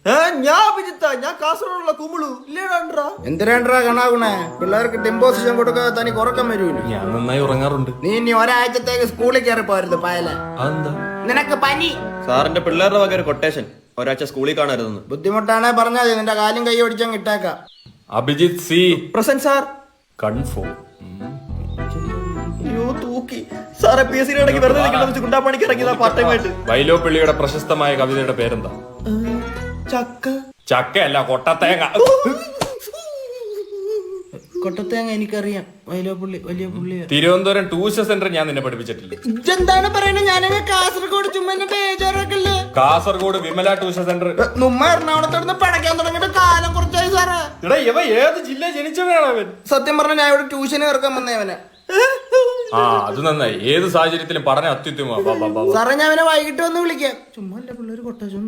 ഞാൻ അഭിജിത്ത, ഞാൻ കാസർഗോഡുള്ള കുമിളു ഇല്ലേടാ. എന്തിനാണ്ടാ കണാകുണേ? പിള്ളേർക്ക് ഡിമ്പോസിഷൻ കൊടുക്കാതെ തനിക്ക് ഉറക്കം വരൂല. ഞാൻ നന്നായി ഉറങ്ങാറുണ്ട്. നീ ഇനി ഒരാഴ്ചത്തേക്ക് സ്കൂളിൽ കയറി പോരുത് പായല. അതെന്താ? നിനക്ക് പനി. സാറിന്റെ പിള്ളേരുടെ വക ഒരു കൊട്ടേഷൻ, ഒരാഴ്ച സ്കൂളിൽ കാണരുതെന്ന്. ബുദ്ധിമുട്ടാണെ പറഞ്ഞാൽ നിന്റെ കാലും കൈ ഓടിച്ചങ്ങ് ഇട്ടേക്കാം. Abhijith C present sir. Confirm. അയ്യോ തൂക്കി സാറെ. PSC ഇടയ്ക്ക് വെറുതെ നിൽക്കണമെന്ന് കുണ്ടാപ്പണിക്ക് ഇറങ്ങിയതാ പാർട്ട് ടൈം ആയിട്ട്. വൈലോപ്പിള്ളിയുടെ പ്രശസ്തമായ കവിതയുടെ പേരെന്താ? ചക്ക. ചക്കയല്ല, കൊട്ടത്തേങ്ങ. കൊട്ടത്തേങ്ങ എനിക്കറിയാം. വൈലോപ്പള്ളി വലിയ പുള്ളിയാ. തിരുവനന്തപുരം ട്യൂഷൻ സെന്റർ ഞാൻ നിന്നെ പഠിപ്പിച്ചിട്ടില്ല. ഇതെന്താണ് പറയുന്നത്? ഞാനങ്ങ് കാസർഗോഡ് ചുമ്മാ ബേജാറാക്കല്ലേ. Kasaragod Vimala tuition centre. നമ്മ എറണാകുളത്തോട് പടക്കാൻ തുടങ്ങിയിട്ട് കാലം കുറച്ചായി സാറേ. എടാ ഇവ ഏത് ജില്ല ജനിച്ചവനാണ് അവൻ? സത്യം പറഞ്ഞ ഞാൻ ഇവിടെ ട്യൂഷന് ഇറക്കാൻ വന്നേവനെ. ആ അത് നന്നായി. ഏത് സാഹചര്യത്തിലും പഠനം അത്യുത്തമ. സാറേ ഞാൻ അവനെ വൈകിട്ട് വന്ന് വിളിക്കാം. ചുമ്മാ അല്ല പിള്ളേര് കൊട്ടേഷൻ